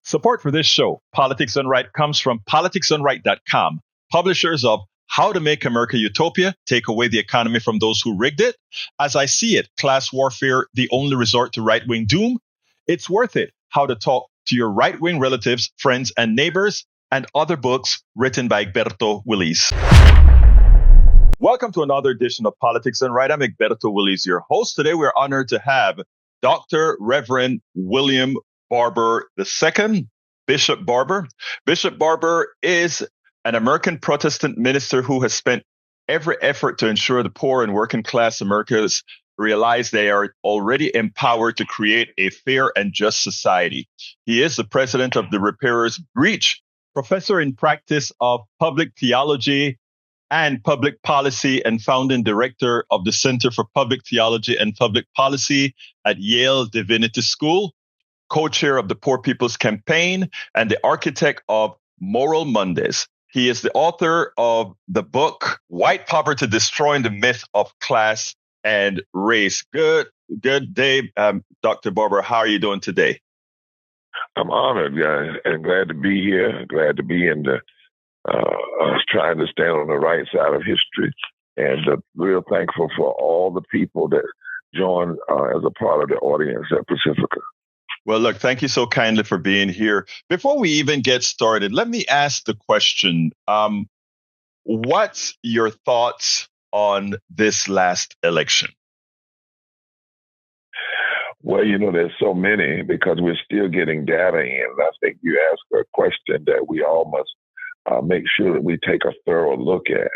Support for this show, Politics Done Right, comes from politicsdoneright.com, publishers of How to Make America Utopia, Take Away the Economy from Those Who Rigged It, As I See It, Class Warfare, The Only Resort to Right-Wing Doom, It's Worth It, How to Talk to Your Right-Wing Relatives, Friends, and Neighbors, and other books written by Egberto Willies. Welcome to another edition of Politics Done Right. I'm Egberto Willies, your host. Today we're honored to have Dr. Reverend William Barber II, Bishop Barber. Bishop Barber is an American Protestant minister who has spent every effort to ensure the poor and working class Americans realize they are already empowered to create a fair and just society. He is the president of the Repairers Breach, professor in practice of public theology and public policy, and founding director of the Center for Public Theology and Public Policy at Yale Divinity School, co-chair of the Poor People's Campaign, and the architect of Moral Mondays. He is the author of the book, White Poverty, Destroying the Myth of Class and Race. Good day, Dr. Barber. How are you doing today? I'm honored, and glad to be here. Glad to be in the trying to stand on the right side of history, and real thankful for all the people that joined as a part of the audience at Pacifica. Well, look, thank you so kindly for being here. Before we even get started, let me ask the question, what's your thoughts on this last election? Well, there's so many because we're still getting data in. I think you asked a question that we all must make sure that we take a thorough look at.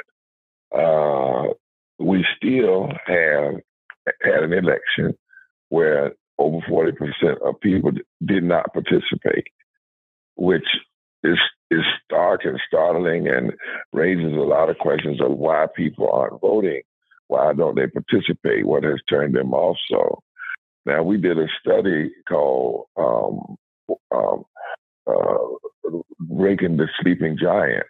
We still have had an election where over 40% of people did not participate, which is stark and startling and raises a lot of questions of why people aren't voting. Why don't they participate? What has turned them off so? Now, we did a study called Breaking the Sleeping Giant,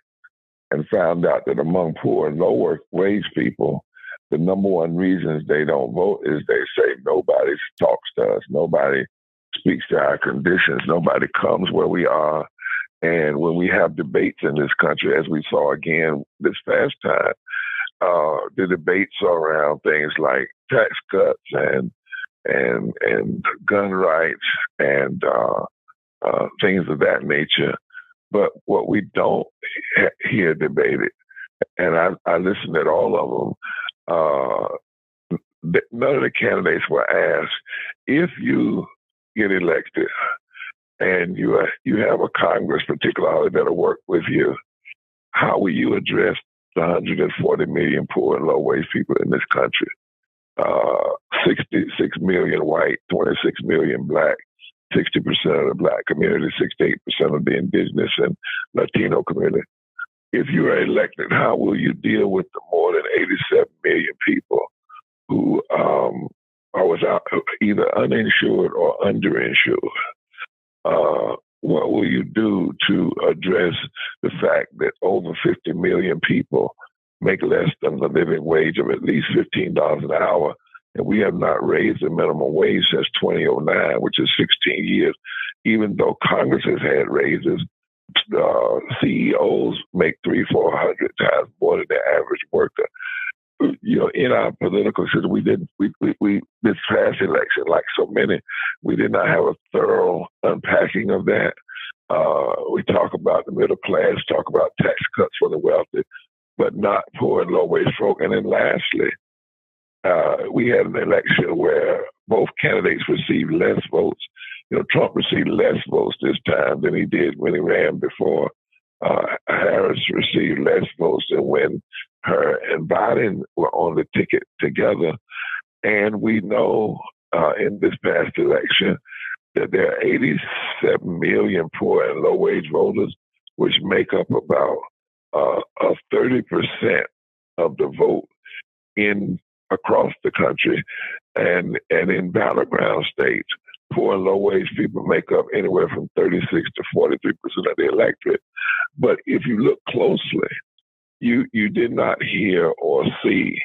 and found out that among poor and low wage people, the number one reasons they don't vote is they say nobody talks to us, nobody speaks to our conditions, nobody comes where we are. And when we have debates in this country, as we saw again this past time, the debates are around things like tax cuts and gun rights and things of that nature. But what we don't hear debated, and I listened at all of them, none of the candidates were asked, if you get elected and you have a Congress particularly that'll work with you, how will you address the 140 million poor and low-wage people in this country? 66 million white, 26 million black, 60% of the black community, 68% of the indigenous and Latino community. If you are elected, how will you deal with the more than 87 million people who are without either uninsured or underinsured? What will you do to address the fact that over 50 million people make less than the living wage of at least $15 an hour? And we have not raised the minimum wage since 2009, which is 16 years, even though Congress has had raises. CEOs make 300-400 times more than the average worker. In our political system, we this past election, like so many, we did not have a thorough unpacking of that. We talk about the middle class, talk about tax cuts for the wealthy, but not poor and low wage folk. And then lastly, we had an election where both candidates received less votes. Trump received less votes this time than he did when he ran before. Harris received less votes than when her and Biden were on the ticket together. And we know in this past election that there are 87 million poor and low-wage voters, which make up about 30% of the vote across the country. And in battleground states, poor and low-wage people make up anywhere from 36 to 43% of the electorate. But if you look closely, you did not hear or see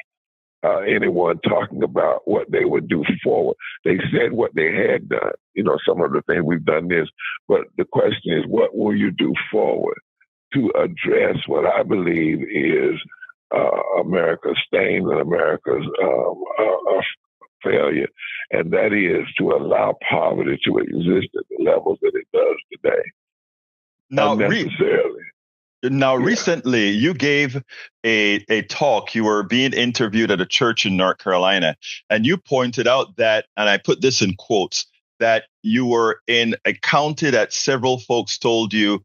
anyone talking about what they would do forward. They said what they had done. Some of the things we've done this, but the question is, what will you do forward to address what I believe is America's stain and America's failure, and that is to allow poverty to exist at the levels that it does today. Unnecessarily. Recently, you gave a talk. You were being interviewed at a church in North Carolina, and you pointed out that, and I put this in quotes, that you were in a county that several folks told you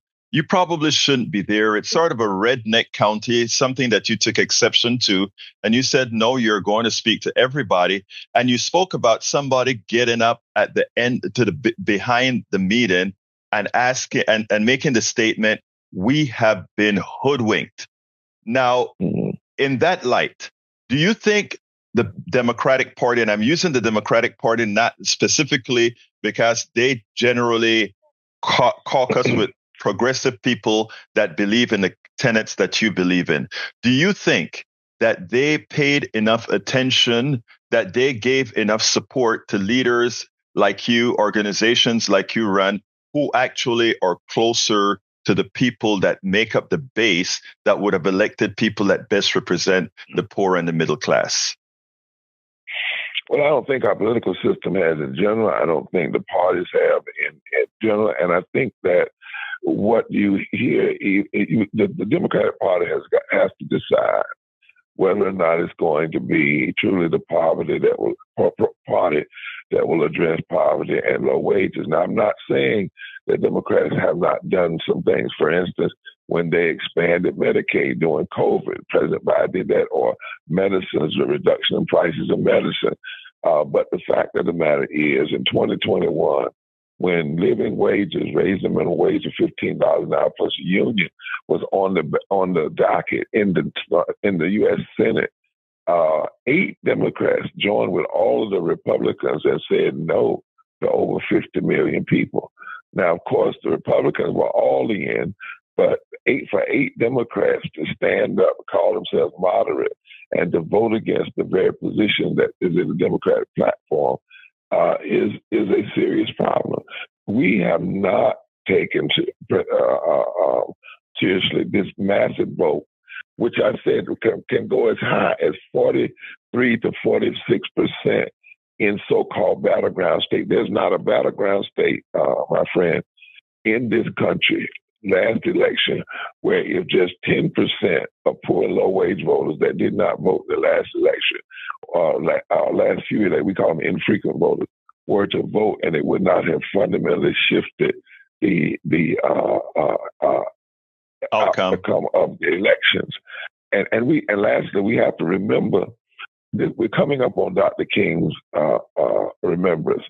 probably shouldn't be there. It's sort of a redneck county, something that you took exception to. And you said, no, you're going to speak to everybody. And you spoke about somebody getting up at the end behind the meeting and asking and making the statement, we have been hoodwinked. Now, in that light, do you think the Democratic Party, and I'm using the Democratic Party not specifically because they generally caucus with progressive people that believe in the tenets that you believe in. Do you think that they paid enough attention, that they gave enough support to leaders like you, organizations like you run, who actually are closer to the people that make up the base that would have elected people that best represent the poor and the middle class? Well, I don't think our political system has in general. I don't think the parties have in general. And I think that what you hear, the Democratic Party has to decide whether or not it's going to be truly the party that will address poverty and low wages. Now, I'm not saying that Democrats have not done some things. For instance, when they expanded Medicaid during COVID, President Biden did that, or medicines, the reduction in prices of medicine. But the fact of the matter is, in 2021, when living wages, raised the minimum wage to $15 an hour plus a union, was on the docket in the U.S. Senate, 8 Democrats joined with all of the Republicans and said no to over 50 million people. Now, of course, the Republicans were all in, but 8 Democrats to stand up, call themselves moderate, and to vote against the very position that is in the Democratic platform is a serious problem. We have not taken seriously this massive vote, which I said can go as high as 43 to 46% in so-called battleground state. There's not a battleground state, my friend, in this country last election where if just 10% of poor and low-wage voters that did not vote the last election, last few elections, we call them infrequent voters, were to vote, and it would not have fundamentally shifted the outcome of the elections. And lastly, we have to remember that we're coming up on Dr. King's remembrance.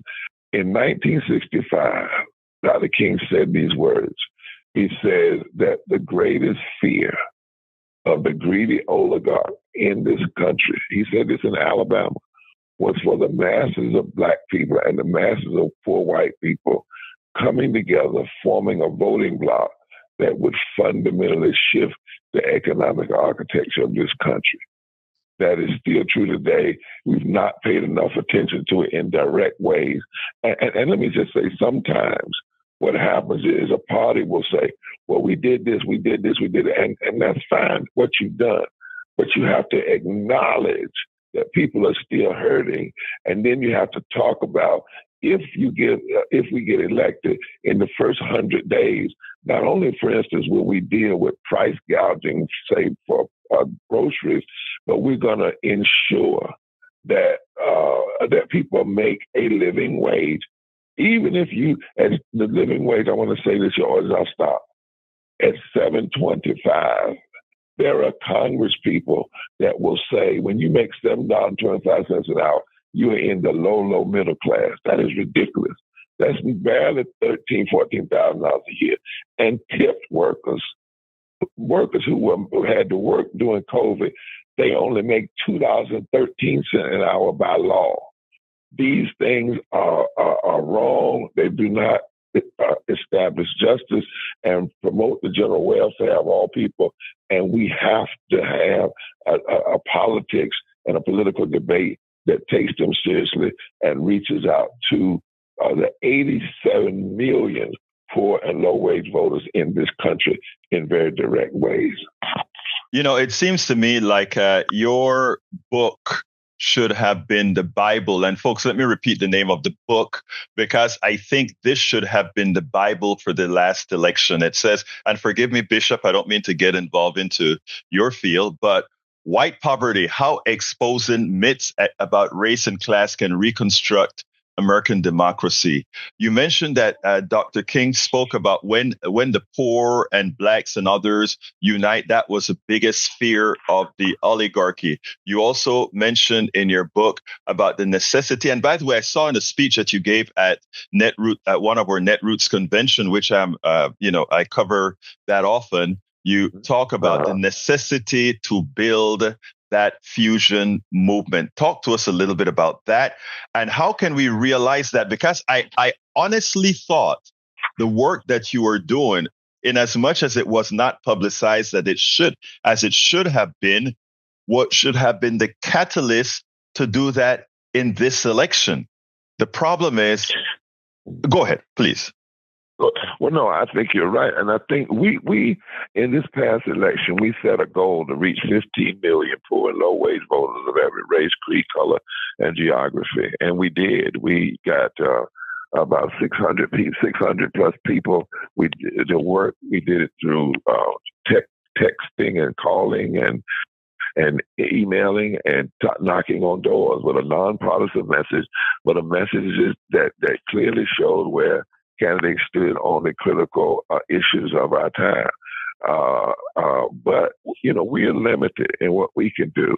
In 1965, Dr. King said these words. He says that the greatest fear of the greedy oligarch in this country, he said this in Alabama, was for the masses of black people and the masses of poor white people coming together, forming a voting bloc that would fundamentally shift the economic architecture of this country. That is still true today. We've not paid enough attention to it in direct ways. And let me just say, sometimes what happens is a party will say, well, we did this, we did this, we did it. And that's fine, what you've done. But you have to acknowledge that people are still hurting. And then you have to talk about if we get elected in the first 100 days, not only, for instance, will we deal with price gouging, say, for groceries, but we're going to ensure that that people make a living wage. Even if you, as the living wage, I want to say this, yours, I'll stop, at $7.25, there are Congress people that will say, when you make $7.25 an hour, you are in the low middle class. That is ridiculous. That's barely $13,000, $14,000 a year. And tipped workers who had to work during COVID, they only make $2.13 an hour by law. These things are wrong. They do not establish justice and promote the general welfare of all people. And we have to have a politics and a political debate that takes them seriously and reaches out to the 87 million poor and low-wage voters in this country in very direct ways. It seems to me like your book should have been the Bible. And folks, let me repeat the name of the book, because I think this should have been the Bible for the last election. It says, and forgive me, Bishop, I don't mean to get involved into your field, but White Poverty, How Exposing Myths about Race and Class Can Reconstruct American Democracy. You mentioned that Dr. King spoke about when the poor and blacks and others unite, that was the biggest fear of the oligarchy. You also mentioned in your book about the necessity, and by the way, I saw in a speech that you gave at Netroot, at one of our Netroots convention, which I cover that often. You talk about the necessity to build that fusion movement. Talk to us a little bit about that, and how can we realize that? Because I honestly thought the work that you were doing, in as much as it was not publicized that it should have been, what should have been the catalyst to do that in this election. The problem is, go ahead, please. Well, no, I think you're right. And I think we in this past election, we set a goal to reach 15 million poor and low-wage voters of every race, creed, color, and geography. And we did. We got about 600 plus people. We did the work. We did it through texting and calling and emailing and knocking on doors with a nonpartisan message, but a message that clearly showed where candidates stood on the critical issues of our time. But, we are limited in what we can do.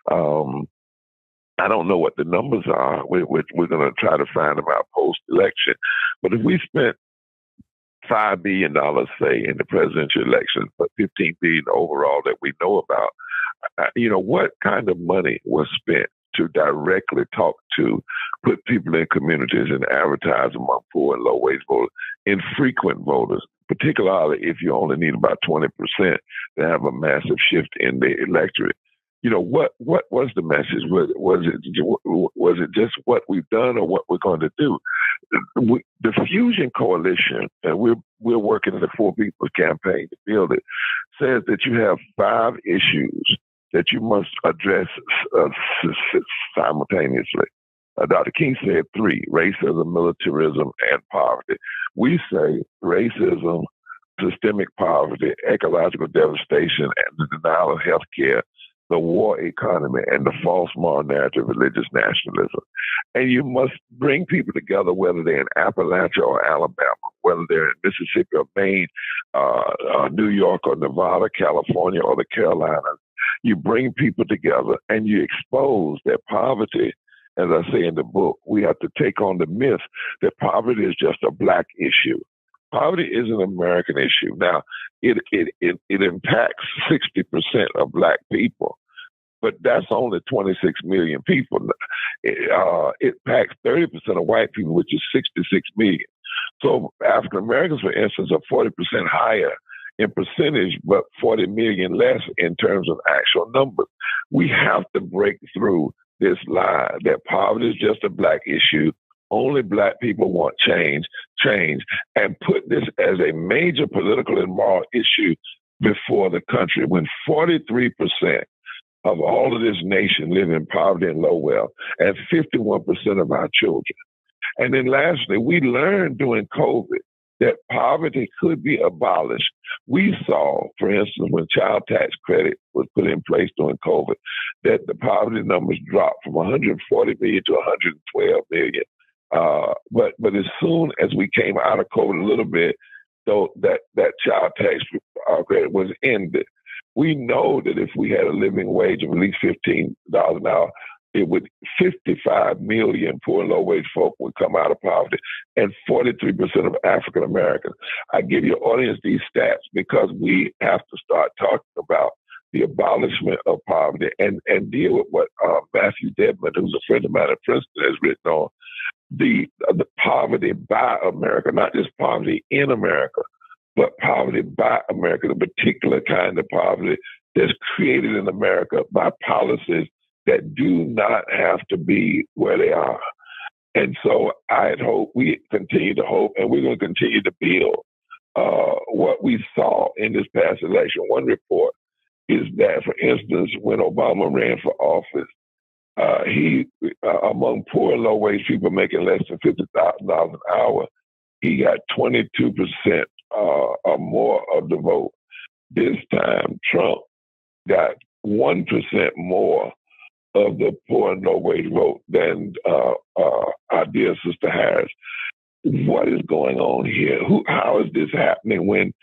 I don't know what the numbers are. We're going to try to find them out post-election. But if we spent $5 billion, say, in the presidential election, but $15 billion overall that we know about, what kind of money was spent to directly talk to, put people in communities and advertise among poor and low-wage voters, infrequent voters, particularly if you only need about 20% to have a massive shift in the electorate. What was the message? Was it just what we've done or what we're going to do? The Fusion Coalition, and we're working in the Poor People's Campaign to build it, says that you have 5 issues that you must address simultaneously. Dr. King said 3: racism, militarism, and poverty. We say racism, systemic poverty, ecological devastation, and the denial of health care, the war economy, and the false moral narrative of religious nationalism. And you must bring people together, whether they're in Appalachia or Alabama, whether they're in Mississippi or Maine, New York or Nevada, California or the Carolinas. You bring people together and you expose that poverty. As I say in the book, we have to take on the myth that poverty is just a black issue. Poverty is an American issue. Now, it impacts 60% of black people, but that's only 26 million people. It impacts 30% of white people, which is 66 million. So African Americans, for instance, are 40% higher in percentage, but 40 million less in terms of actual numbers. We have to break through this lie that poverty is just a black issue. Only black people want change, and put this as a major political and moral issue before the country, when 43% of all of this nation live in poverty and low wealth, and 51% of our children. And then lastly, we learned during COVID that poverty could be abolished. We saw, for instance, when child tax credit was put in place during COVID, that the poverty numbers dropped from 140 million to 112 million. But as soon as we came out of COVID a little bit, though that child tax credit was ended, we know that if we had a living wage of at least $15 an hour, it would 55 million poor and low-wage folk would come out of poverty, and 43% of African Americans. I give your audience these stats because we have to start talking about the abolishment of poverty and deal with what Matthew Dedman, who's a friend of mine at Princeton, has written on the poverty by America, not just poverty in America, but poverty by America, the particular kind of poverty that's created in America by policies that do not have to be where they are. And so I'd hope, we continue to hope, and we're going to continue to build what we saw in this past election. One report is that, for instance, when Obama ran for office, he, among poor, low-wage people making less than $50,000 an hour, he got 22% or more of the vote. This time, Trump got 1% more of the poor and low-wage vote than our dear Sister Harris. What is going on here? How is this happening when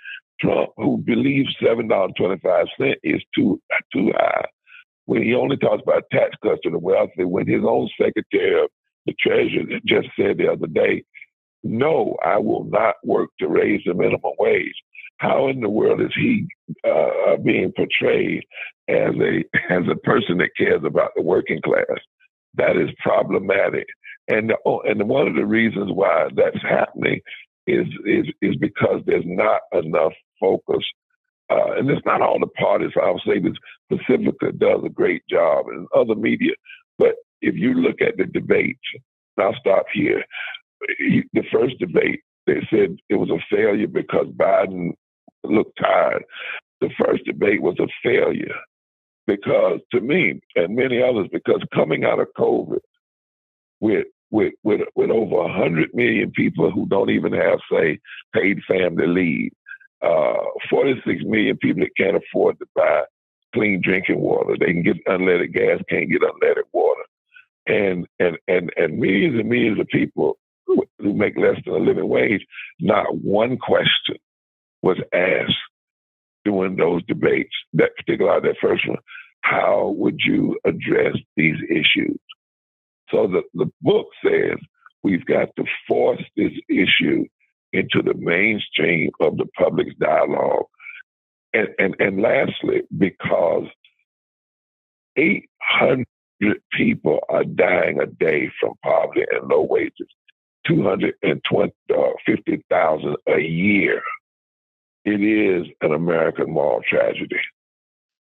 Trump, who believes $7.25 is too high, when he only talks about tax cuts to the wealthy, when his own Secretary of the Treasury just said the other day, no, I will not work to raise the minimum wage. How in the world is he being portrayed as a person that cares about the working class? That is problematic. And one of the reasons why that's happening is because there's not enough focus. And it's not all the parties. I'll say this, Pacifica does a great job, and other media. But if you look at the debates, and I'll stop here. The first debate, they said it was a failure because Biden looked tired. The first debate was a failure because, to me and many others, because coming out of COVID with over 100 million people who don't even have, say, paid family leave, 46 million people that can't afford to buy clean drinking water. They can get unleaded gas, can't get unleaded water. And millions and millions of people who make less than a living wage, not one question was asked during those debates, particularly that first one. How would you address these issues? So the book says we've got to force this issue into the mainstream of the public's dialogue. And lastly, because 800 people are dying a day from poverty and low wages, 250,000 a year. It is an American moral tragedy.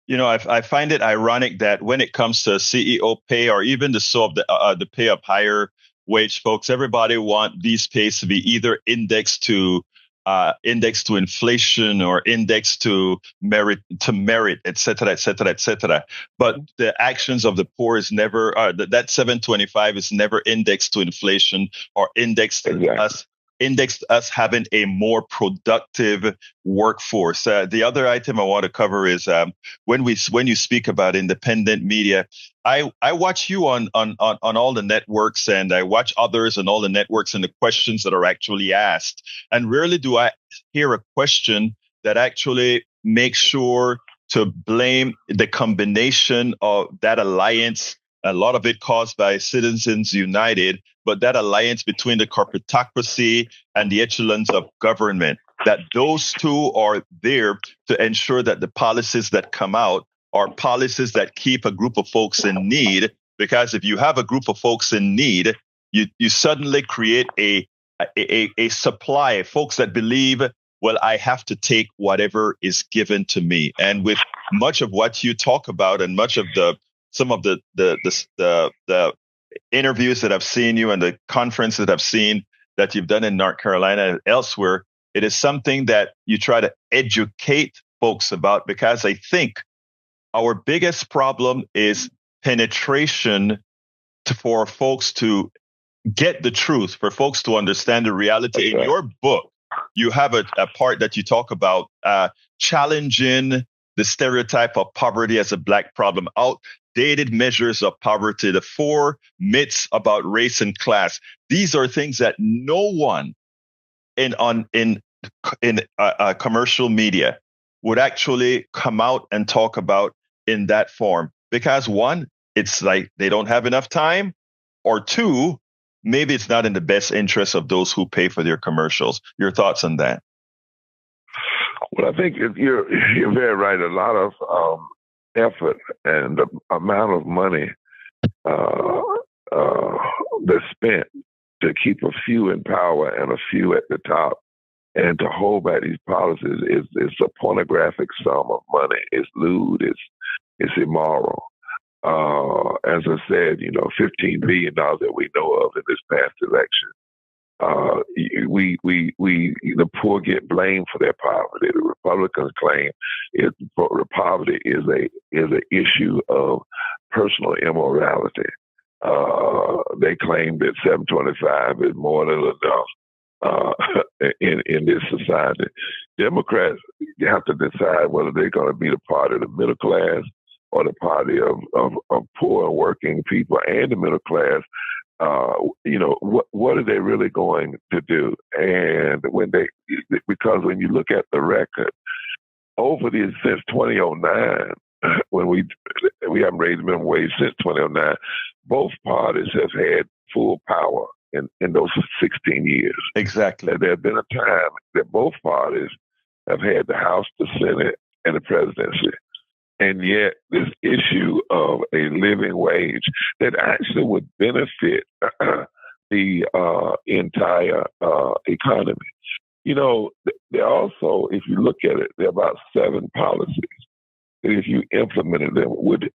You know, I find it ironic that when it comes to CEO pay or even the pay of higher wage folks, everybody want these pays to be either indexed to inflation or indexed to merit, et cetera, et cetera, et cetera. But the actions of the poor is never, that 725 is never indexed to inflation or indexed us having a more productive workforce. The other item I want to cover is when you speak about independent media, I watch you on all the networks, and I watch others on all the networks, and the questions that are actually asked. And rarely do I hear a question that actually makes sure to blame the combination of that alliance, a lot of it caused by Citizens United, but that alliance between the corporatocracy and the echelons of government, that those two are there to ensure that the policies that come out are policies that keep a group of folks in need. Because if you have a group of folks in need, you suddenly create a supply, folks that believe, well, I have to take whatever is given to me. And with much of what you talk about and much of some of the interviews that I've seen you and the conference that I've seen that you've done in North Carolina and elsewhere, it is something that you try to educate folks about, because I think our biggest problem is penetration for folks to get the truth, for folks to understand the reality. In your book, you have a part that you talk about challenging the stereotype of poverty as a Black problem, outdated measures of poverty, the 4 myths about race and class. These are things that no one in commercial media would actually come out and talk about in that form. Because 1, it's like they don't have enough time, or 2, maybe it's not in the best interest of those who pay for their commercials. Your thoughts on that? Well, I think you're very right. A lot of effort and the amount of money that's spent to keep a few in power and a few at the top, and to hold back these policies is a pornographic sum of money. It's lewd. It's immoral. As I said, $15 billion that we know of in this past election. The poor get blamed for their poverty. The Republicans claim poverty is an issue of personal immorality. They claim that 725 is more than enough in this society. Democrats have to decide whether they're going to be the party of the middle class or the party of poor and working people and the middle class. What are they really going to do? And because when you look at the record over these since 2009, when we haven't raised minimum wage since 2009, both parties have had full power in those 16 years. Exactly. There have been a time that both parties have had the House, the Senate, and the presidency. And yet this issue of a living wage that actually would benefit the entire economy. There also, if you look at it, there are about 7 policies that if you implemented them would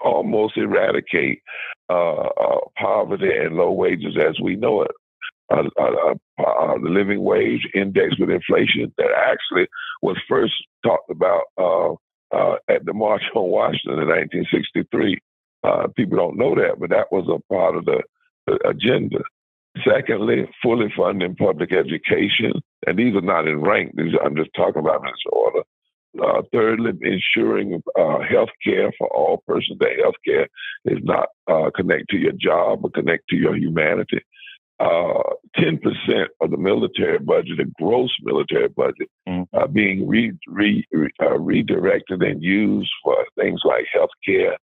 almost eradicate poverty and low wages as we know it. The living wage index with inflation that actually was first talked about at the March on Washington in 1963. People don't know that, but that was a part of the agenda. Secondly, fully funding public education, and these are not in rank. I'm just talking about in this order. Thirdly, ensuring health care for all persons. That health care is not connected to your job, but connected to your humanity. 10% of the military budget, the gross military budget, being redirected and used for things like health care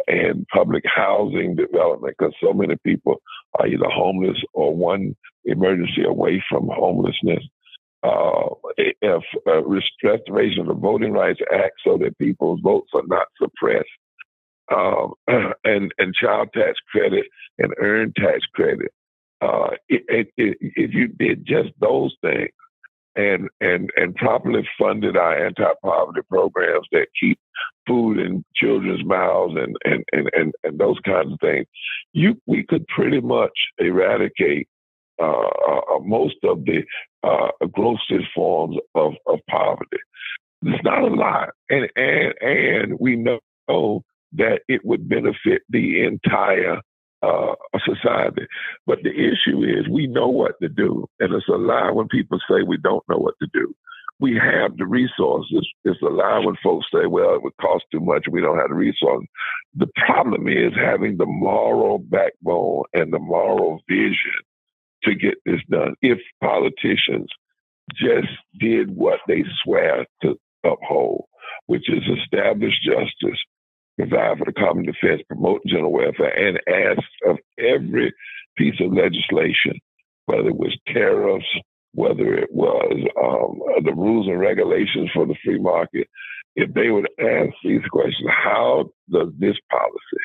and public housing development, because so many people are either homeless or one emergency away from homelessness. Restoration of the Voting Rights Act so that people's votes are not suppressed. And child tax credit and earned tax credit. If you did just those things and properly funded our anti-poverty programs that keep food in children's mouths and those kinds of things, we could pretty much eradicate most of the grossest forms of poverty. It's not a lot, and we know that it would benefit the entire society. But the issue is we know what to do. And it's a lie when people say we don't know what to do. We have the resources. It's a lie when folks say, well, it would cost too much. We don't have the resources. The problem is having the moral backbone and the moral vision to get this done. If politicians just did what they swear to uphold, which is establish justice, provide for the common defense, promote general welfare, and ask of every piece of legislation, whether it was tariffs, whether it was the rules and regulations for the free market, if they would ask these questions, how does this policy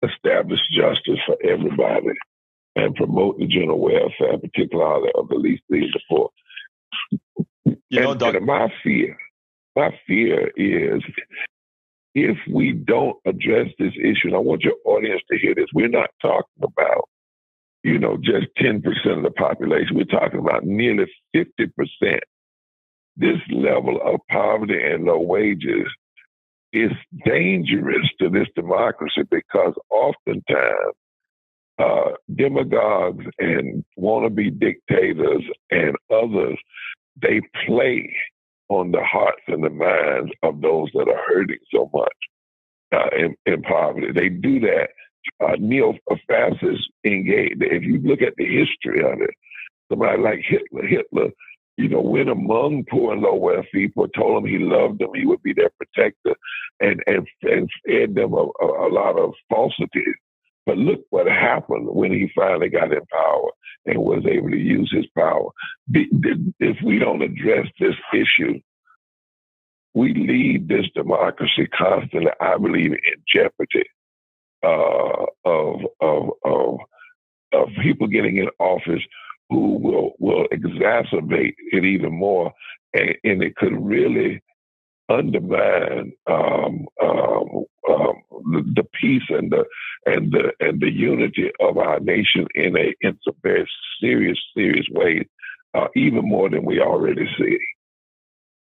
establish justice for everybody and promote the general welfare, particularly of the least, the poor? And my fear is, if we don't address this issue, and I want your audience to hear this, we're not talking about, just 10% of the population. We're talking about nearly 50%. This level of poverty and low wages is dangerous to this democracy because oftentimes demagogues and wannabe dictators and others, they play on the hearts and the minds of those that are hurting so much in poverty. They do that. Neo-fascists engaged. If you look at the history of it, somebody like Hitler, went among poor and low wealth people, told them he loved them, he would be their protector, and fed them a lot of falsities. But look what happened when he finally got in power and was able to use his power. If we don't address this issue, we leave this democracy constantly, I believe, in jeopardy of people getting in office who will exacerbate it even more, and it could really undermine the peace and the unity of our nation in some very serious ways, even more than we already see.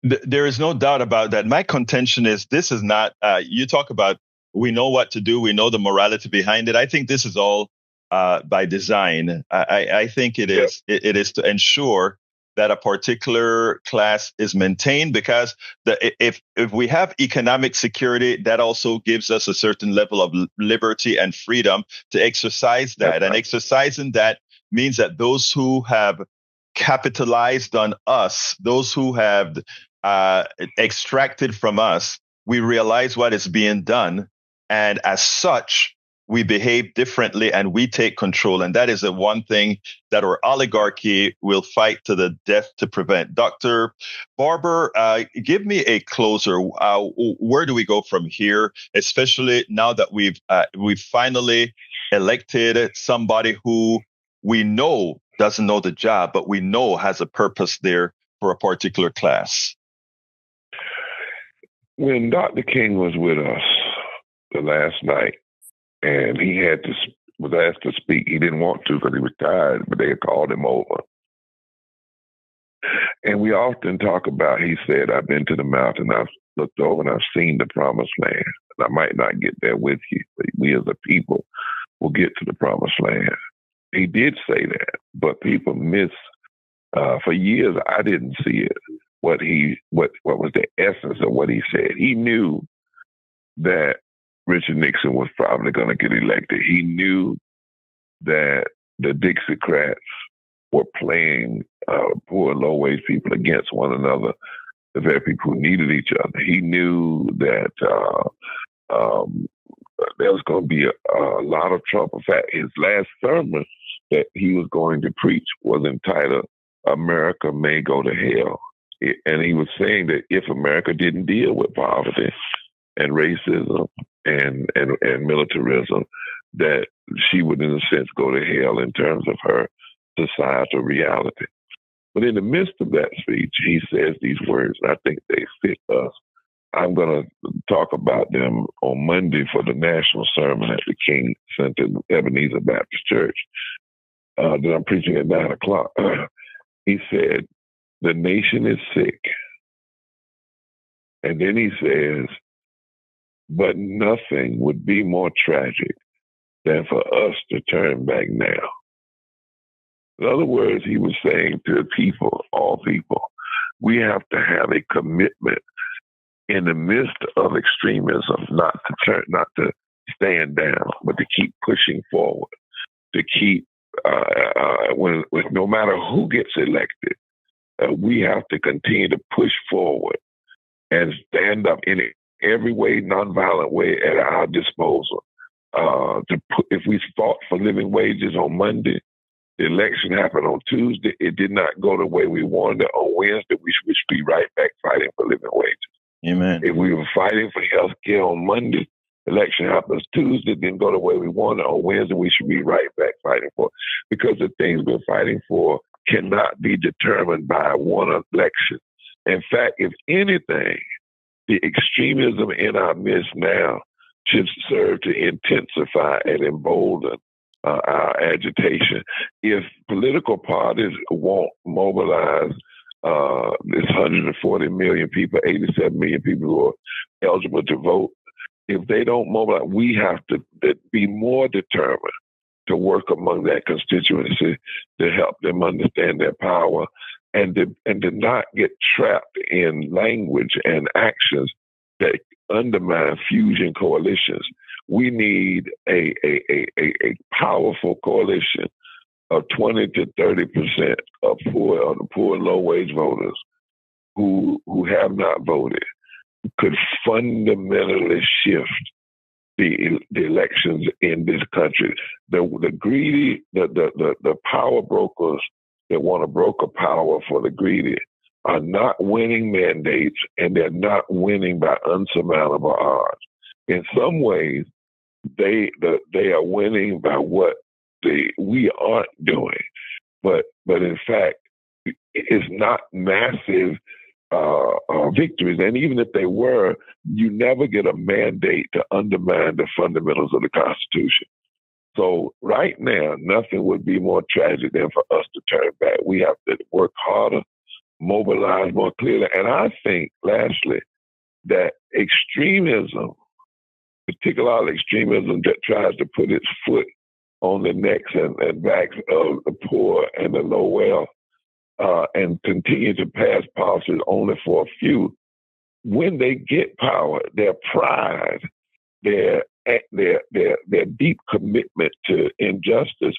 There is no doubt about that. My contention is this is not, you talk about, we know what to do. We know the morality behind it. I think this is all by design. I think it is, it is to ensure that a particular class is maintained, because if we have economic security, that also gives us a certain level of liberty and freedom to exercise that. And exercising that means that those who have capitalized on us, those who have extracted from us, we realize what is being done. And as such, we behave differently and we take control. And that is the one thing that our oligarchy will fight to the death to prevent. Dr. Barber, give me a closer. Where do we go from here, especially now that we've finally elected somebody who we know doesn't know the job, but we know has a purpose there for a particular class? When Dr. King was with us the last night, and he was asked to speak, he didn't want to because he was tired, but they had called him over. And we often talk about, he said, I've been to the mountain, I've looked over and I've seen the promised land. And I might not get there with you, but we as a people will get to the promised land. He did say that, but people miss, for years I didn't see it, what was the essence of what he said. He knew that Richard Nixon was probably going to get elected. He knew that the Dixiecrats were playing poor, low-wage people against one another, the very people who needed each other. He knew that there was going to be a lot of trouble. In fact, his last sermon that he was going to preach was entitled, America May Go to Hell. And he was saying that if America didn't deal with poverty and racism and militarism, that she would, in a sense, go to hell in terms of her societal reality. But in the midst of that speech, he says these words, and I think they fit us. I'm going to talk about them on Monday for the national sermon at the King Center, Ebenezer Baptist Church, that I'm preaching at 9 o'clock. He said, the nation is sick. And then he says, but nothing would be more tragic than for us to turn back now. In other words, he was saying to the people, all people, we have to have a commitment in the midst of extremism, not to stand down, but to keep pushing forward, to keep, no matter who gets elected, we have to continue to push forward and stand up in every way, nonviolent way at our disposal. If we fought for living wages on Monday, the election happened on Tuesday. It did not go the way we wanted it. On Wednesday, we should be right back fighting for living wages. Amen. If we were fighting for health care on Monday, election happens Tuesday, didn't go the way we wanted. On Wednesday, we should be right back fighting for it. Because the things we're fighting for cannot be determined by one election. In fact, if anything, the extremism in our midst now should serve to intensify and embolden our agitation. If political parties won't mobilize this 140 million people, 87 million people who are eligible to vote, if they don't mobilize, we have to be more determined to work among that constituency to help them understand their power and to not get trapped in language and actions that undermine fusion coalitions. We need a powerful coalition of 20 to 30% of the poor low-wage voters who have not voted could fundamentally shift the elections in this country. The greedy, the power brokers that want to broker power for the greedy are not winning mandates, and they're not winning by unsurmountable odds. In some ways, they are winning by what we aren't doing, but in fact, it's not massive victories. And even if they were, you never get a mandate to undermine the fundamentals of the Constitution. So right now, nothing would be more tragic than for us to turn back. We have to work harder, mobilize more clearly. And I think, lastly, that extremism, particularly extremism that tries to put its foot on the necks and backs of the poor and the low wealth, and continue to pass policies only for a few, when they get power, their pride, their deep commitment to injustice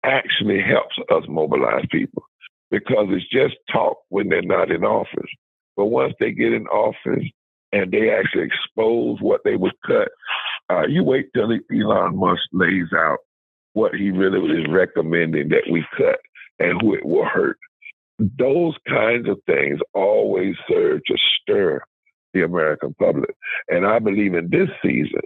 actually helps us mobilize people, because it's just talk when they're not in office. But once they get in office and they actually expose what they would cut, you wait till Elon Musk lays out what he really is recommending that we cut and who it will hurt. Those kinds of things always serve to stir the American public. And I believe in this season,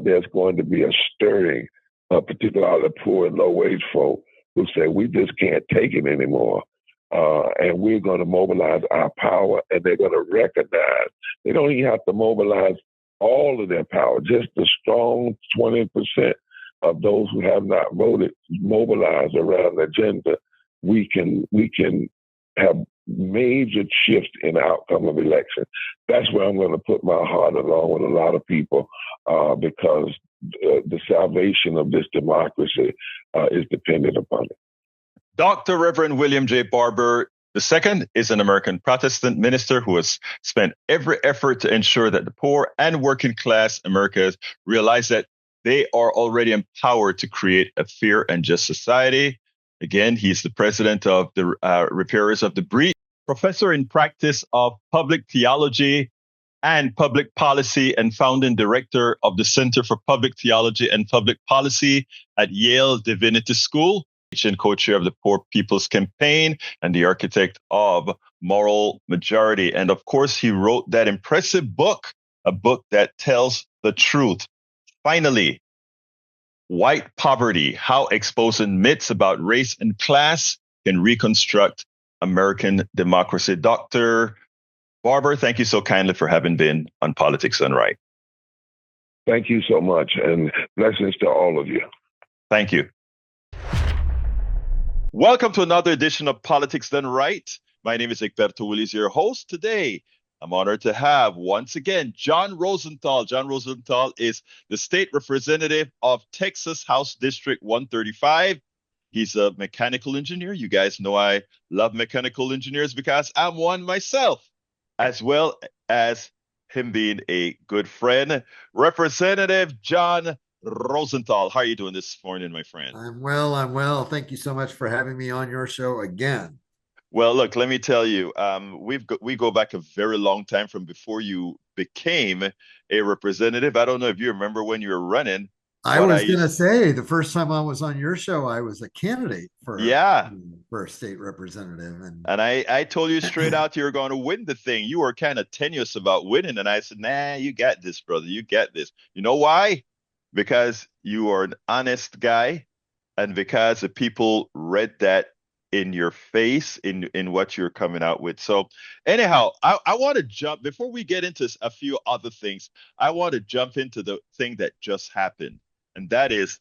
there's going to be a stirring, particularly the poor and low-wage folk who say, we just can't take it anymore. And we're going to mobilize our power, and they're going to recognize they don't even have to mobilize all of their power, just the strong 20% of those who have not voted mobilize around the agenda. We can have major shifts in the outcome of election. That's where I'm going to put my heart along with a lot of people, because the salvation of this democracy is dependent upon it. Dr. Reverend William J. Barber II is an American Protestant minister who has spent every effort to ensure that the poor and working class Americans realize that they are already empowered to create a fair and just society. Again, he's the president of the Repairers of the Breach, professor in practice of public theology and public policy, and founding director of the Center for Public Theology and Public Policy at Yale Divinity School, and co-chair of the Poor People's Campaign and the architect of Moral Majority. And of course, he wrote that impressive book, a book that tells the truth. Finally, White Poverty, How Exposing Myths About Race and Class Can Reconstruct American Democracy. Dr. Barber, thank you so kindly for having been on Politics Done Right. Thank you so much, and blessings to all of you. Thank you. Welcome to another edition of Politics Done Right. My name is Egberto, Willies, your host. Today, I'm honored to have, once again, Jon Rosenthal. Jon Rosenthal is the state representative of Texas House District 135. He's a mechanical engineer. You guys know I love mechanical engineers because I'm one myself, as well as him being a good friend. Representative Jon Rosenthal, how are you doing this morning, my friend? I'm well. Thank you so much for having me on your show again. Well, look, let me tell you, we go back a very long time from before you became a representative. I don't know if you remember when you were running. I was going to say the first time I was on your show, I was a candidate for a state representative. And I told you straight out you were going to win the thing. You were kind of tenuous about winning. And I said, nah, you got this, brother. You get this. You know why? Because you are an honest guy, and because the people read that in your face, in what you're coming out with. So anyhow, I want to jump, before we get into a few other things, I want to jump into the thing that just happened. And that is,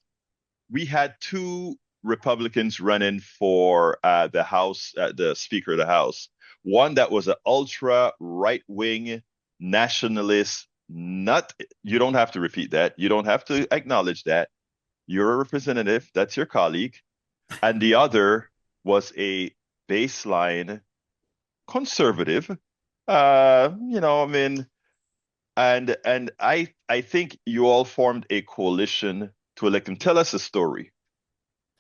we had two Republicans running for the House, the Speaker of the House. One that was an ultra right-wing nationalist. You don't have to repeat that. You don't have to acknowledge that. You're a representative. That's your colleague. And the other was a baseline conservative. And I think you all formed a coalition to elect him. Tell us a story.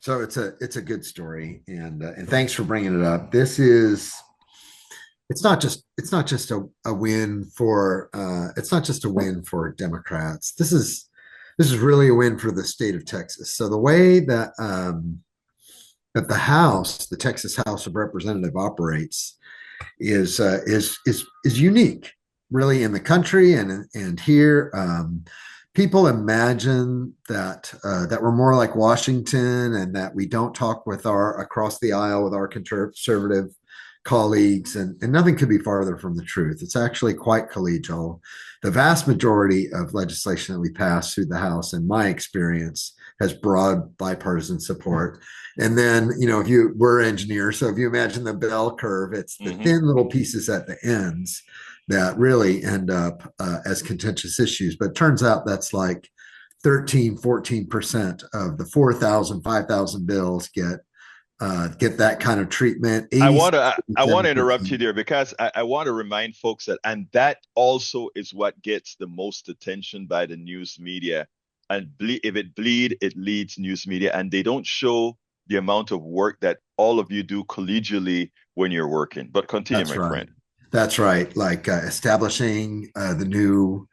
So it's a good story, and thanks for bringing it up. It's not just a win for Democrats. This is really a win for the state of Texas. So the way that that the Texas House of Representatives operates is unique, really, in the country and here. People imagine that we're more like Washington, and that we don't talk with across the aisle with our conservative colleagues, and nothing could be farther from the truth. It's actually quite collegial. The vast majority of legislation that we pass through the House, in my experience, has broad bipartisan support. And then, if we're engineers, so if you imagine the bell curve, it's the thin little pieces at the ends that really end up as contentious issues. But it turns out that's like 13, 14% of the 4,000, 5,000 bills get that kind of treatment. I want to interrupt you there because I want to remind folks that, and that also is what gets the most attention by the news media. And if it bleed, it leads news media, and they don't show the amount of work that all of you do collegially when you're working. But continue, That's my right. friend. That's right. Like establishing the new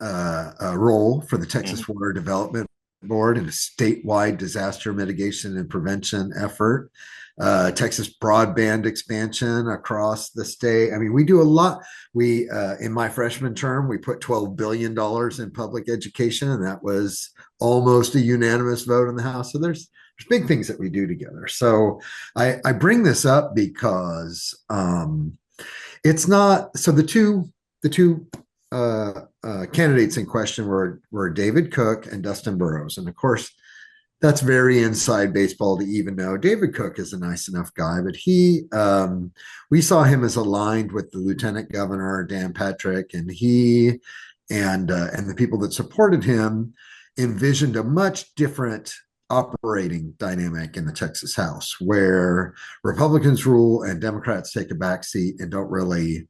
role for the Texas Water Development Board in a statewide disaster mitigation and prevention effort. Texas broadband expansion across the state. I mean, we do a lot. We, in my freshman term, we put $12 billion in public education, and that was almost a unanimous vote in the House. So there's big things that we do together. So I bring this up because it's not. So the two candidates in question were David Cook and Dustin Burrows, and of course, that's very inside baseball to even know. David Cook is a nice enough guy, but we saw him as aligned with the Lieutenant Governor Dan Patrick, and he and the people that supported him envisioned a much different operating dynamic in the Texas House, where Republicans rule and Democrats take a backseat and don't really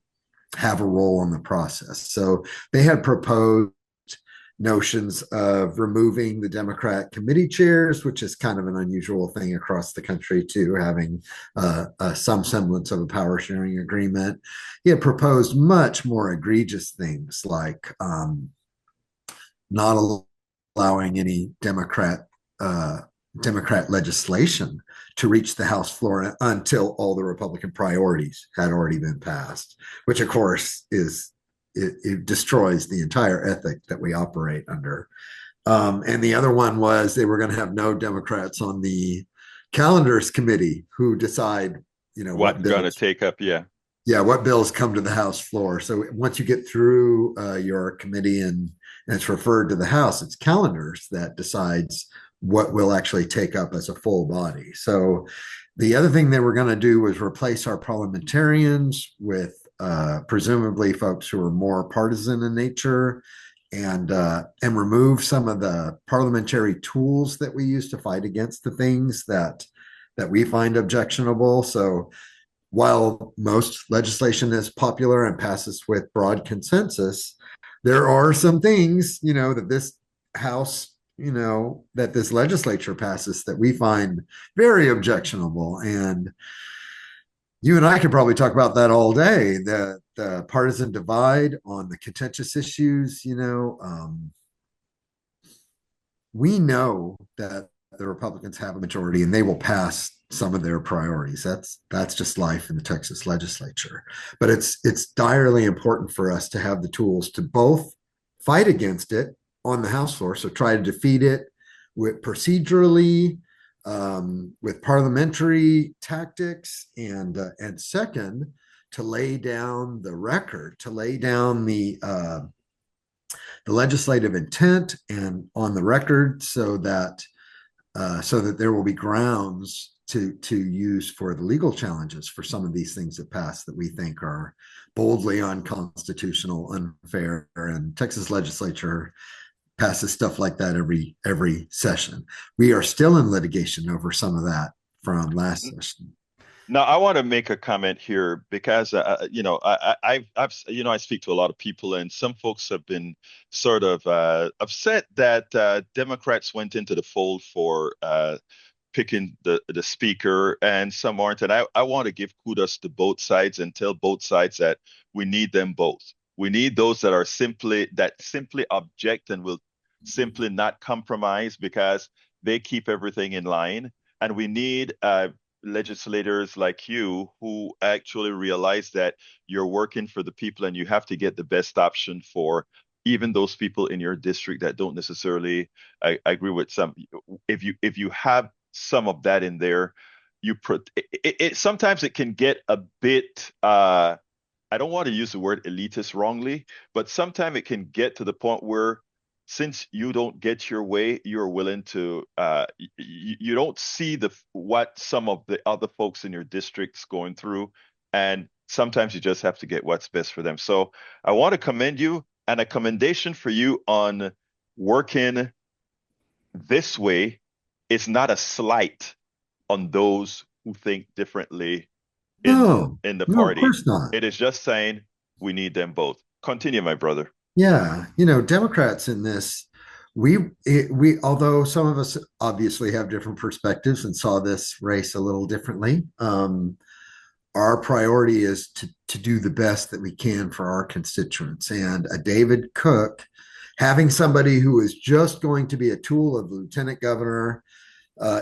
have a role in the process. So they had proposed notions of removing the Democrat committee chairs, which is kind of an unusual thing across the country, too, having some semblance of a power sharing agreement. He had proposed much more egregious things like not allowing any Democrat legislation to reach the House floor until all the Republican priorities had already been passed, which of course it destroys the entire ethic that we operate under. And the other one was they were going to have no Democrats on the calendars committee who decide, what's going to take up. Yeah, what bills come to the House floor. So once you get through your committee and it's referred to the House, it's calendars that decides what will actually take up as a full body. So the other thing they were going to do was replace our parliamentarians with presumably folks who are more partisan in nature, and remove some of the parliamentary tools that we use to fight against the things that we find objectionable. So while most legislation is popular and passes with broad consensus, there are some things, that this House, that this legislature passes that we find very objectionable. And you and I could probably talk about that all day. The partisan divide on the contentious issues, we know that the Republicans have a majority and they will pass some of their priorities. That's just life in the Texas legislature. But it's direly important for us to have the tools to both fight against it on the House floor, so try to defeat it with procedurally, with parliamentary tactics, and second, to lay down the record, to lay down the legislative intent and on the record, so that there will be grounds to use for the legal challenges for some of these things that pass that we think are boldly unconstitutional, unfair, and Texas legislature passes stuff like that every session. We are still in litigation over some of that from last session. Now, I want to make a comment here because I speak to a lot of people, and some folks have been sort of upset that Democrats went into the fold for picking the speaker, and some aren't. And I want to give kudos to both sides and tell both sides that we need them both. We need those that simply object and will simply not compromise because they keep everything in line. And we need legislators like you who actually realize that you're working for the people and you have to get the best option for even those people in your district that don't necessarily agree with some. If you have some of that in there, sometimes it can get a bit I don't want to use the word elitist wrongly, but sometimes it can get to the point where since you don't get your way, you're willing to you don't see what some of the other folks in your district's going through, and sometimes you just have to get what's best for them. So I want to commend you, and a commendation for you on working this way is not a slight on those who think differently No, in the no, of party. course not. It is just saying we need them both. Continue, my brother. Yeah, Democrats in this, although some of us obviously have different perspectives and saw this race a little differently, our priority is to do the best that we can for our constituents. And a David Cook, having somebody who is just going to be a tool of the lieutenant governor,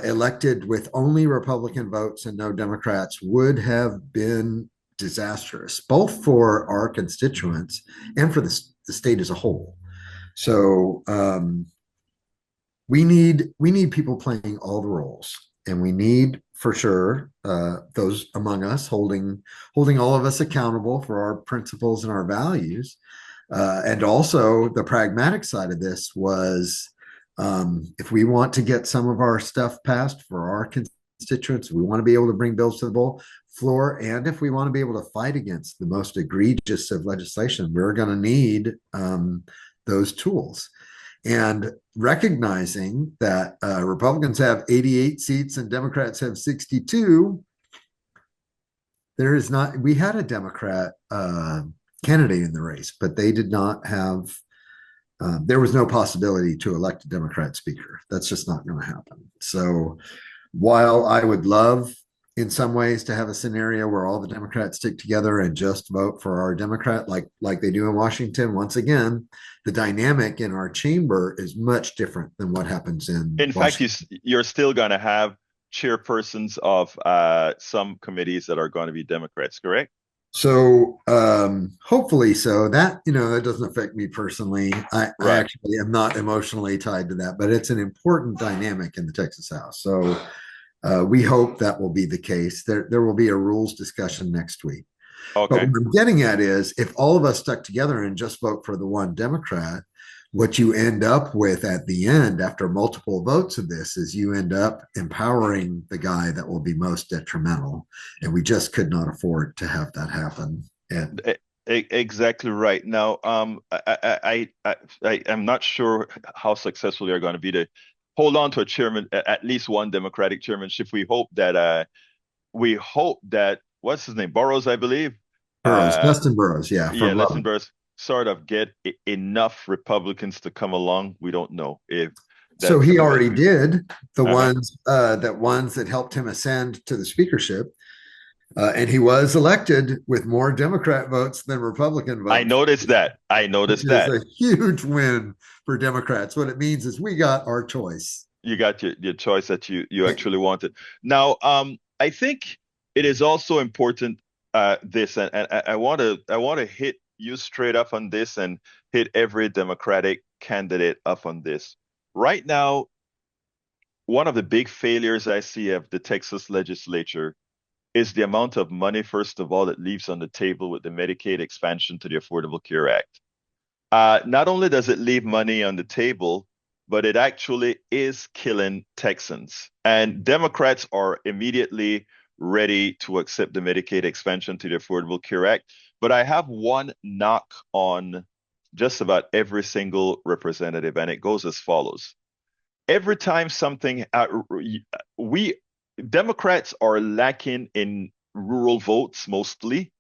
elected with only Republican votes and no Democrats, would have been disastrous, both for our constituents and for the state as a whole. So we need people playing all the roles, and we need for sure those among us holding all of us accountable for our principles and our values. And also the pragmatic side of this was, if we want to get some of our stuff passed for our constituents, we want to be able to bring bills to the floor, and if we want to be able to fight against the most egregious of legislation, we're going to need those tools. And recognizing that Republicans have 88 seats and Democrats have 62, we had a Democrat candidate in the race, but they did not have, there was no possibility to elect a Democrat speaker. That's just not going to happen. So while I would love in some ways to have a scenario where all the Democrats stick together and just vote for our Democrat, like they do in Washington, once again, the dynamic in our chamber is much different than what happens in Washington. Fact, you're still going to have chairpersons of some committees that are going to be Democrats, correct? So hopefully so. That doesn't affect me personally. I actually am not emotionally tied to that, but it's an important dynamic in the Texas House. So we hope that will be the case. There will be a rules discussion next week. Okay. But what I'm getting at is, if all of us stuck together and just vote for the one Democrat, what you end up with at the end, after multiple votes of this, is you end up empowering the guy that will be most detrimental. And we just could not afford to have that happen. And exactly right. Now, I am not sure how successful you're going to be to hold on to a chairman, at least one Democratic chairmanship. We hope that what's his name? Burrows, I believe. Justin Burrows, yeah. Justin Burrows sort of get enough Republicans to come along. We don't know if. So he already did the ones that helped him ascend to the speakership. And he was elected with more Democrat votes than Republican votes. I noticed that. It's a huge win for Democrats. What it means is we got our choice. You got your choice that you actually wanted. Now, I think it is also important this, and I want to hit you straight up on this and hit every Democratic candidate up on this. Right now, one of the big failures I see of the Texas legislature is the amount of money, first of all, that leaves on the table with the Medicaid expansion to the Affordable Care Act. Not only does it leave money on the table, but it actually is killing Texans. And Democrats are immediately ready to accept the Medicaid expansion to the Affordable Care Act. But I have one knock on just about every single representative, and it goes as follows. Every time something, Democrats are lacking in rural votes mostly.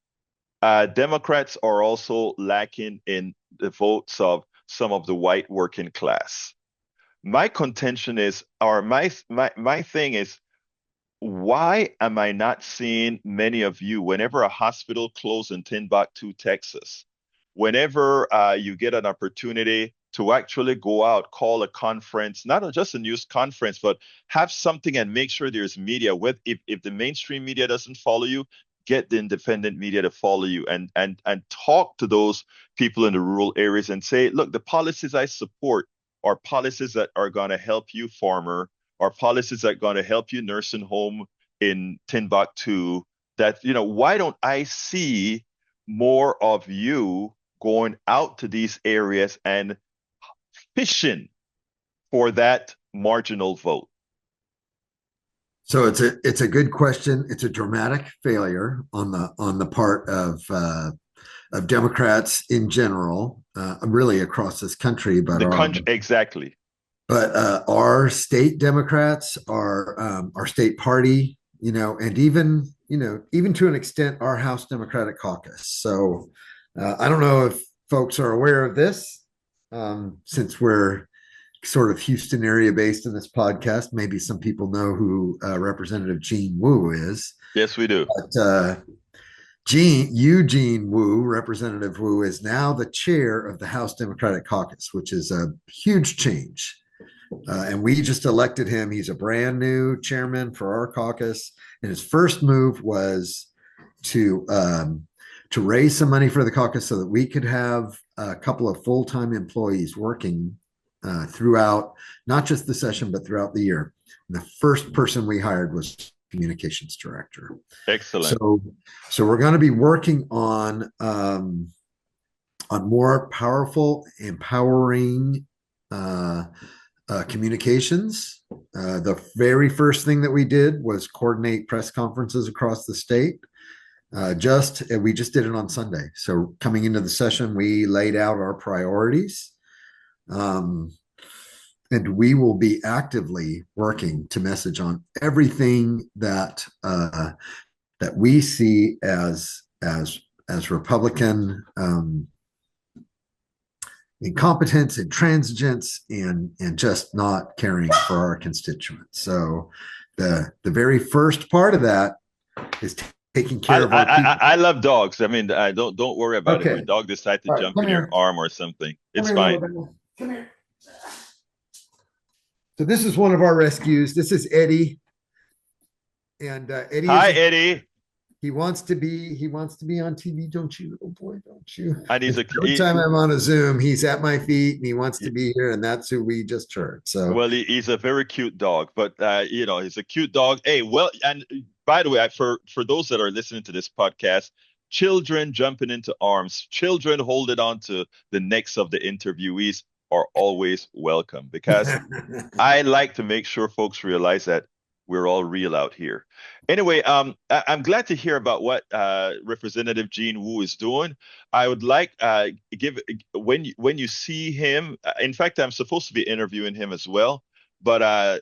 Democrats are also lacking in the votes of some of the white working class. My contention is, or my thing is, why am I not seeing many of you, whenever a hospital closed in Timbuktu, Texas, whenever you get an opportunity to actually go out, call a conference, not just a news conference, but have something and make sure there's media. If the mainstream media doesn't follow you, get the independent media to follow you and talk to those people in the rural areas and say, look, the policies I support are policies that are going to help you, farmer, are policies that are going to help you, nursing home, in Timbuktu that, why don't I see more of you going out to these areas and fishing for that marginal vote? So it's a good question. It's a dramatic failure on the part of Democrats in general, really across this country, but The country, exactly. But our state Democrats, our state party, and even to an extent, our House Democratic Caucus. So I don't know if folks are aware of this, since we're sort of Houston area based in this podcast. Maybe some people know who Representative Gene Wu is. Yes, we do. But Eugene Wu, Representative Wu, is now the chair of the House Democratic Caucus, which is a huge change. And we just elected him. He's a brand new chairman for our caucus. And his first move was to raise some money for the caucus so that we could have a couple of full-time employees working throughout, not just the session, but throughout the year. And the first person we hired was communications director. Excellent. So we're going to be working on more powerful, empowering communications. The very first thing that we did was coordinate press conferences across the state. We just did it on Sunday. So coming into the session, we laid out our priorities. And we will be actively working to message on everything that we see as Republican incompetence, intransigence, and just not caring for our constituents. So the very first part of that is taking care of our people. I love dogs. I mean, don't worry about it. If your dog decides to jump in your arm or something, it's fine. Come here. So this is one of our rescues. This is Eddie, and Eddie. Hi, Eddie. He wants to be on TV, don't you, little boy? Don't you? And every time I'm on a Zoom, he's at my feet and he wants to be here, and that's who we just heard. So well, he's a very cute dog, but he's a cute dog. Hey, well, and by the way, for those that are listening to this podcast, children jumping into arms, children holding on to the necks of the interviewees are always welcome, because I like to make sure folks realize that we're all real out here. Anyway, I'm glad to hear about what Representative Gene Wu is doing. I would like when you see him. In fact, I'm supposed to be interviewing him as well. But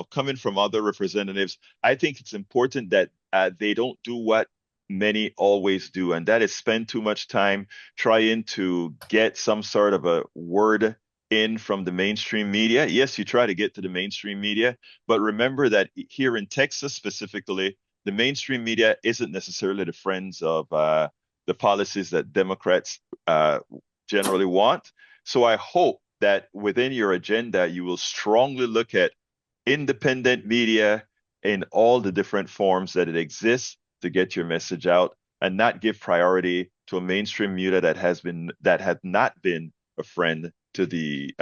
coming from other representatives, I think it's important that they don't do what many always do, and that is spend too much time trying to get some sort of a word in from the mainstream media. Yes, you try to get to the mainstream media, but remember that here in Texas specifically, the mainstream media isn't necessarily the friends of the policies that Democrats generally want. So I hope that within your agenda, you will strongly look at independent media in all the different forms that it exists to get your message out, and not give priority to a mainstream media that had not been a friend to the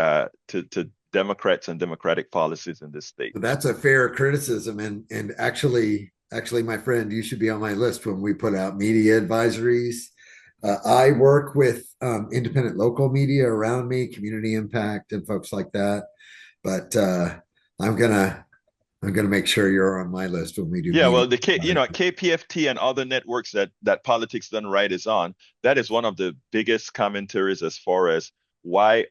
to Democrats and democratic policies in this state. That's a fair criticism, and actually, my friend, you should be on my list when we put out media advisories. I work with independent local media around me, Community Impact and folks like that. But I'm gonna make sure you're on my list when we do. Yeah, well, KPFT and other networks that Politics Done Right is on. That is one of the biggest commentaries as far as why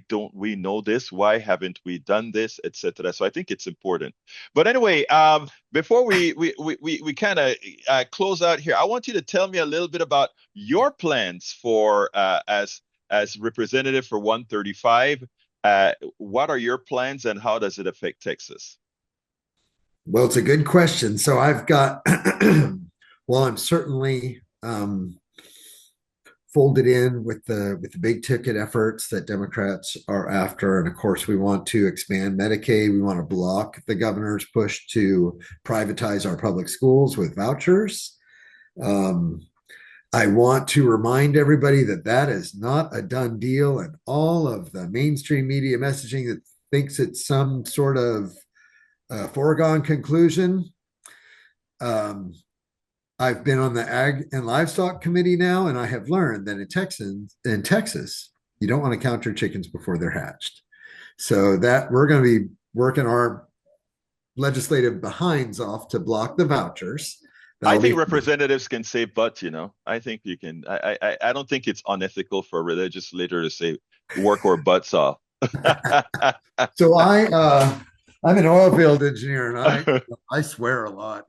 don't we know this? Why haven't we done this, etc. So I think it's important. But anyway, before we kind of close out here, I want you to tell me a little bit about your plans for as representative for 135. What are your plans, and how does it affect Texas? Well, it's a good question. So I've got, well, I'm certainly folded in with the big ticket efforts that Democrats are after. And of course, we want to expand Medicaid. We want to block the governor's push to privatize our public schools with vouchers. I want to remind everybody that is not a done deal, and all of the mainstream media messaging that thinks it's some sort of foregone conclusion I've been on the Ag and Livestock Committee now, and I have learned that in Texas, you don't want to count your chickens before they're hatched. So that we're going to be working our legislative behinds off to block the vouchers. I think representatives can say, but, I think you can. I don't think it's unethical for a religious leader to say work or butts off. So I'm an oil field engineer, and I swear a lot.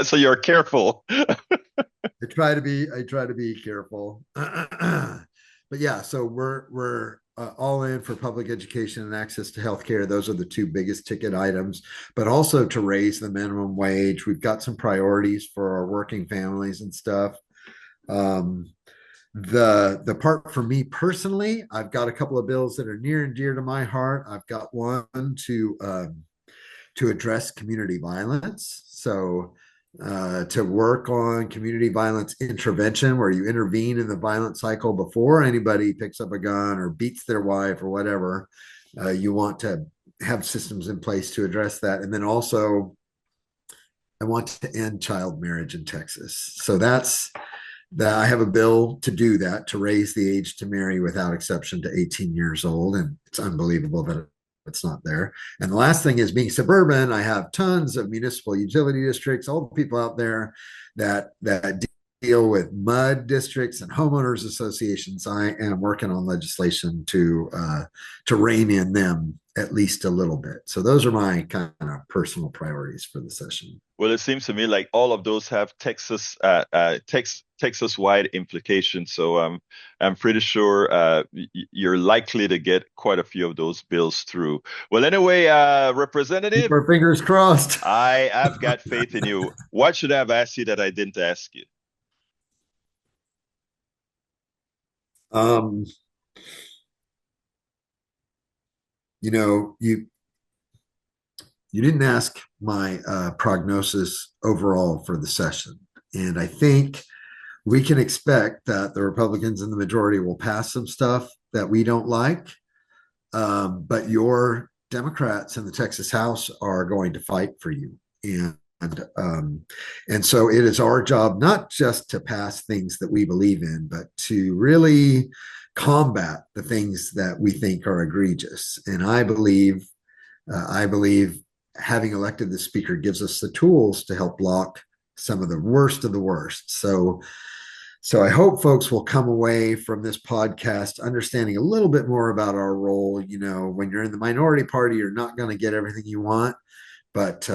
So you're careful. I try to be careful. But yeah, so we're all in for public education and access to healthcare. Those are the two biggest ticket items, but also to raise the minimum wage. We've got some priorities for our working families and stuff. The part for me personally, I've got a couple of bills that are near and dear to my heart. I've got one to address community violence. So to work on community violence intervention, where you intervene in the violent cycle before anybody picks up a gun or beats their wife or whatever. You want to have systems in place to address that. And then also, I want to end child marriage in Texas. So I have a bill to do that, to raise the age to marry without exception to 18 years old. And it's unbelievable that it's not there. And the last thing is, being suburban, I have tons of municipal utility districts, all the people out there that deal with MUD districts and homeowners associations. I am working on legislation to rein in them at least a little bit. So those are my kind of personal priorities for the session. Well, it seems to me like all of those have Texas-wide implications. So I'm pretty sure you're likely to get quite a few of those bills through. Well, anyway, Representative, keep our fingers crossed. I've got faith in you. What should I have asked you that I didn't ask you? You didn't ask my prognosis overall for the session. And I think we can expect that the Republicans in the majority will pass some stuff that we don't like. But your Democrats in the Texas House are going to fight for you. And so it is our job not just to pass things that we believe in, but to really combat the things that we think are egregious. And I believe having elected the speaker gives us the tools to help block some of the worst of the worst. So I hope folks will come away from this podcast understanding a little bit more about our role. When you're in the minority party, you're not going to get everything you want, but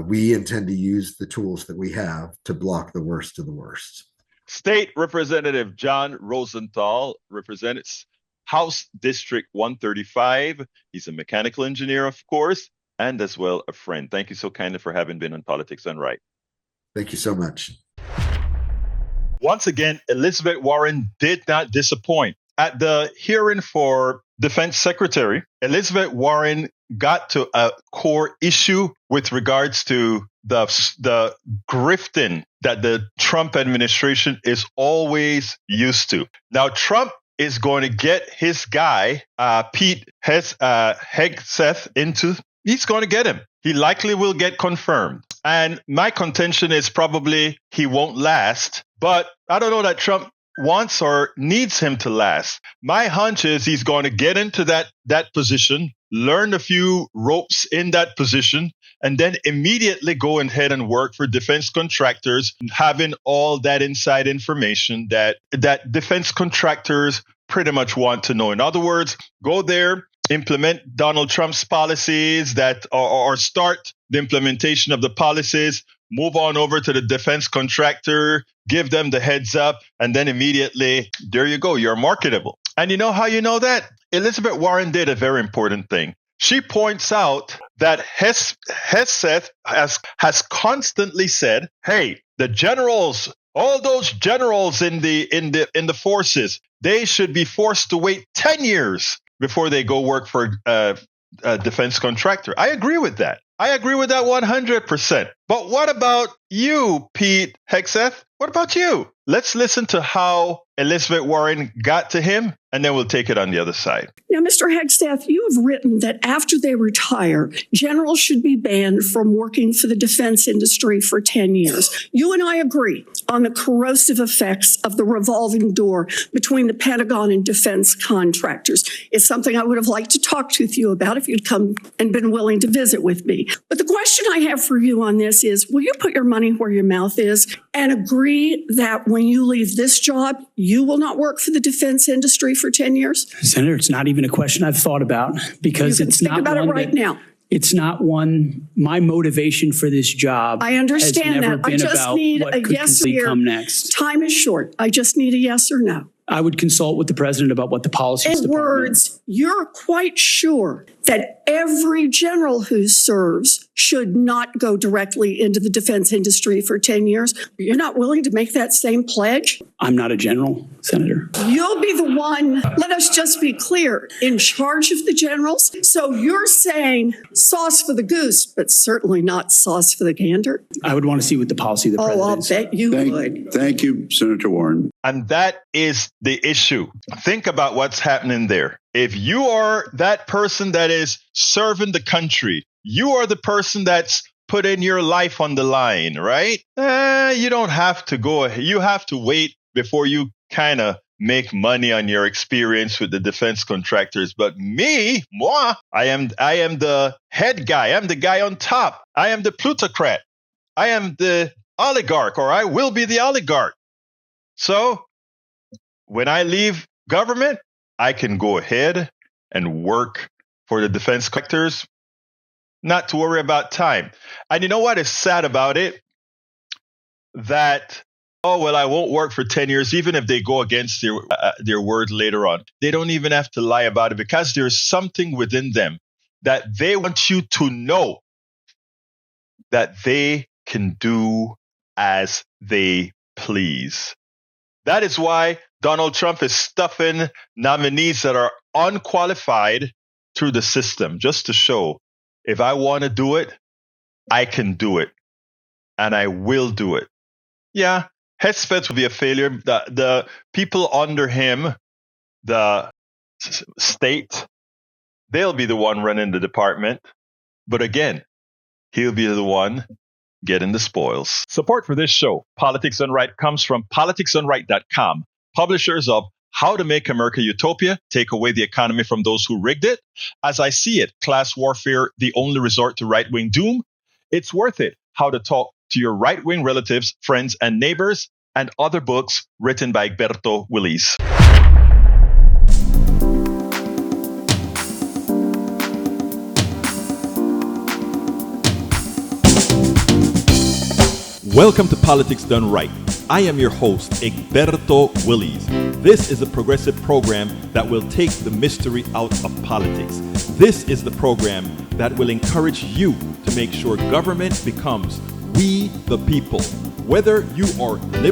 we intend to use the tools that we have to block the worst of the worst. State Representative Jon Rosenthal represents House District 135. He's a mechanical engineer, of course, and as well a friend. Thank you so kindly for having been on Politics Done Right. Thank you so much. Once again, Elizabeth Warren did not disappoint. At the hearing for Defense Secretary, Elizabeth Warren got to a core issue with regards to the grifting that the Trump administration is always used to. Now, Trump is going to get his guy, Pete Hegseth, he's going to get him. He likely will get confirmed. And my contention is probably he won't last. But I don't know that Trump wants or needs him to last. My hunch is he's going to get into that position, learn a few ropes in that position, and then immediately go ahead and work for defense contractors, having all that inside information that defense contractors pretty much want to know. In other words, go there, implement Donald Trump's policies or start the implementation of the policies, move on over to the defense contractor, give them the heads up, and then immediately, there you go, you're marketable. And you know how you know that? Elizabeth Warren did a very important thing. She points out that Hegseth has constantly said, hey, the generals, all those generals in the forces, they should be forced to wait 10 years before they go work for a defense contractor. I agree with that. I agree with that 100%. But what about you, Pete Hegseth? What about you? Let's listen to how Elizabeth Warren got to him, and then we'll take it on the other side. Now, Mr. Hegseth, you have written that after they retire, generals should be banned from working for the defense industry for 10 years. You and I agree on the corrosive effects of the revolving door between the Pentagon and defense contractors. It's something I would have liked to talk to you about if you'd come and been willing to visit with me. But the question I have for you on this is, will you put your money where your mouth is and agree that when you leave this job, you will not work for the defense industry for 10 years? Senator, it's not even a question I've thought about because it's not think about it right now. It's not one. My motivation for this job. I understand has never that. I been just about need what a could yes here. come next. Time is short. I just need a yes or no. I would consult with the president about what the policies. In words, you're quite sure that every general who serves should not go directly into the defense industry for 10 years. You're not willing to make that same pledge? I'm not a general, Senator. You'll be the one, let us just be clear, in charge of the generals. So you're saying sauce for the goose, but certainly not sauce for the gander? I would want to see what the policy of the president is. I'll bet you would. Thank you, Senator Warren. And that is the issue. Think about what's happening there. If you are that person that is serving the country, you are the person that's putting your life on the line, right? You don't have to go. You have to wait before you kind of make money on your experience with the defense contractors. But moi, I am the head guy. I'm the guy on top. I am the plutocrat. I am the oligarch, or I will be the oligarch. So when I leave government, I can go ahead and work for the defense contractors, not to worry about time. And you know what is sad about it? That, I won't work for 10 years, even if they go against their word later on. They don't even have to lie about it because there's something within them that they want you to know that they can do as they please. That is why Donald Trump is stuffing nominees that are unqualified through the system, just to show if I want to do it, I can do it. And I will do it. Yeah, Hegseth will be a failure. The people under him, the state, they'll be the one running the department. But again, he'll be the one getting the spoils. Support for this show, Politics Done Right, comes from politicsdoneright.com, publishers of How to Make America Utopia, Take Away the Economy from Those Who Rigged It. As I See It, Class Warfare, the Only Resort to Right-Wing Doom. It's Worth It, How to Talk to Your Right-Wing Relatives, Friends, and Neighbors, and other books written by Egberto, Willies. Welcome to Politics Done Right. I am your host, Egberto Willies. This is a progressive program that will take the mystery out of politics. This is the program that will encourage you to make sure government becomes we the people. Whether you are liberal